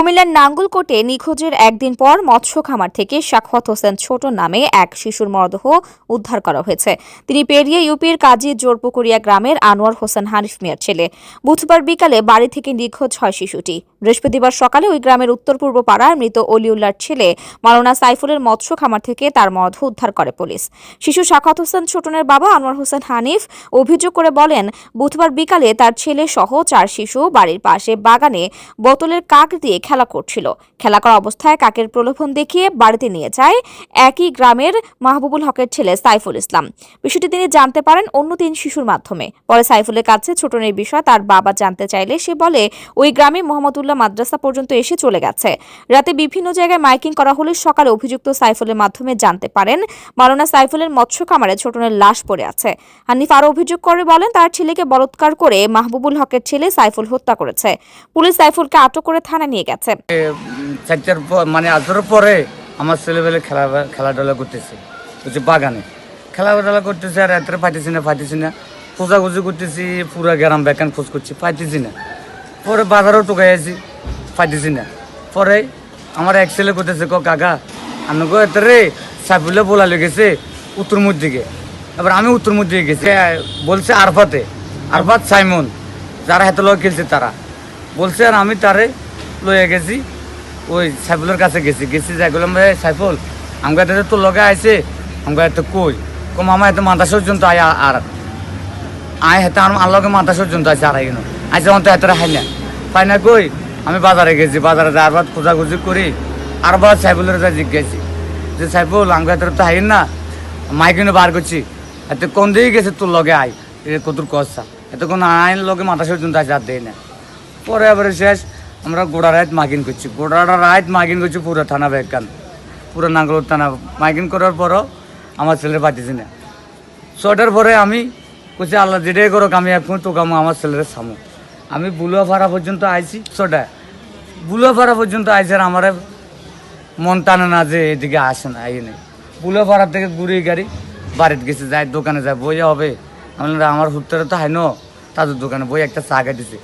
কুমিল্লার নাঙ্গলকোটে নিখোঁজের একদিন পর মৎস্য খামার থেকে সাখাওয়াত হোসেন ছোট নামে এক শিশুর মরদেহ উদ্ধার করা হয়েছে। তিনি পেরিয়া ইউপির কাজী জোরপুকুরিয়া গ্রামের আনোয়ার হোসেন হানিফ মিয়ার ছেলে। বুধবার বিকালে বাড়ি থেকে নিখোঁজ হয় শিশুটি। বৃহস্পতিবার সকালে ওই গ্রামের উত্তর পূর্ব পাড়ার মৃত অলিউল্লাহর ছেলে মাওলানা সাইফুলের মৎস্য খামার থেকে তার মরদেহ উদ্ধার করে পুলিশ। শিশু সাখাওয়াত হোসেন ছোটনের বাবা আনোয়ার হোসেন হানিফ অভিযোগ করে বলেন, বুধবার বিকালে তার ছেলে সহ 4 শিশু বাড়ির পাশে বাগানে বোতলের কাক দিয়ে খেলা করছিল। খেলা করা অবস্থায় কাকের প্রলোভন দেখিয়ে বাড়িতে নিয়ে যায় একই গ্রামের মাহবুবুল হকের ছেলে সাইফুল ইসলাম। বিষয়টি তিনি জানতে পারেন অন্য 3 শিশুর মাধ্যমে। পরে সাইফুলের কাছে ছোটনের বিষয় তার বাবা জানতে চাইলে সে বলে ওই গ্রামে মোহাম্মদুল্লাহ মাদ্রাসা পর্যন্ত এসে চলে গেছে। রাতে বিভিন্ন জায়গায় মাইকিং করা হলে সকালে অভিযুক্ত সাইফুলের মাধ্যমে জানতে পারেন মাওলানা সাইফুলের মৎস্য খামারে ছোটনের লাশ পড়ে আছে। হানিফ আরও অভিযোগ করে বলেন তার ছেলেকে বলাৎকার করে মাহবুবুল হকের ছেলে সাইফুল হত্যা করেছে। পুলিশ সাইফুলকে আটক করে থানায় নিয়ে গেছে। মানে আসরের পরে আমার ছেলেবেলে খেলাধুলা করতেছে, বাগানে খেলাধুলা করতেছে, আর রাত্রে ফাইতেছি না খোঁজাখুঁজি করতেছি, পুরা গ্রাম বেকান খোঁজ করছি, পাইতেছি না। পরে বাজারেও টোকাই আছি, পাইতেছি না। পরে আমার এক ছেলে করতেছে, কাকা আমি রে সাইফুল্লাহ বলা লেগেছে উত্তরমুখ দিকে। এবার আমি উত্তরমুখ দিকে গেছি, বলছে আরফাত সাইমন যারা হাতে লগে খেলছে তারা বলছে, আর আমি তারে লইয়া গেছি ওই সাইফুলের কাছে গেছি যাই বললাম, সাইফুল আমাকে এত তোর লগে আইছে, আমাকে এত কই মামা এত মাথা পর্যন্ত আয়, আর আয় হাতে আর লগে মাথা পর্যন্ত আছে আর আইন আইসে অন্ত হাতে হাই না পাই না কই। আমি বাজারে গেছি, বাজারে যাওয়ার বাদ খোঁজাখুঁজি করি আর বাদ সাইফুলের যা জিজ্ঞাসি যে সাইফুল আমাকে এত তো হাইন না মাইকিনে বার করছি, এত কোন দিকে গেছে তোর লগে আয় কতুর কষা এত কোন আইন লগে মাথা পর্যন্ত আছে আর দেয় না। পরে এবারে শেষ আমরা গোড়া রাত মাইকিং করছি, পুরো থানা বেকান, পুরো নাঙ্গল থানা মাইকিং করার পরও আমার ছেলের পাঠিয়েছি না। 6টার পরে আমি কইছি আল্লাহ যেটাই করো আমি এখন তোকে আমার ছেলের সামু। আমি বুলুয়াপাড়া পর্যন্ত আইছি, 6টায় বুলুয়াপাড়া পর্যন্ত আইসি, আর আমার মন টানে না যে এদিকে আসে না, আই নেই। বুলুয়াপাড়া থেকে ঘুরে গাড়ি বাড়িতে গেছে, যাই দোকানে যায় বইয়া হবে। আমার হুত্তরে তো হাই ন তাদের দোকানে বই একটা চা দিছে।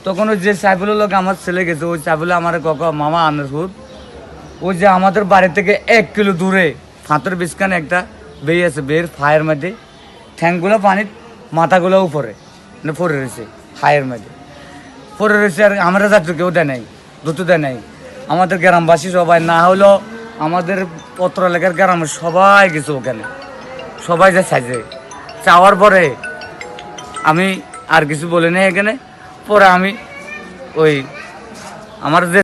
তখন ওই যে সাইফুলের লোক আমার ছেলে গেছে, ওই সাইফুলে আমার মামা আনের হুদ, ওই যে আমাদের বাড়ি থেকে 1 কিলো দূরে ফাঁতের বিস্কানে একটা বেয়ে আছে, বেয়ের ফায়ের মধ্যে ঠ্যাংগুলো পানির মাথাগুলো উপরে পড়ে রয়েছে, ফায়ের মধ্যে পড়ে রয়েছে। আর আমরা যাত্রী কেউ দেয় নাই, দুটো দেয় নাই। আমাদের গ্রামবাসী সবাই না হলো আমাদের পত্র এলাকার গ্রামের সবাই গেছে ওখানে, সবাই যে সাইজে চাওয়ার পরে আমি আর কিছু বলি নাই এখানে। পরে আমি ওই আমার যে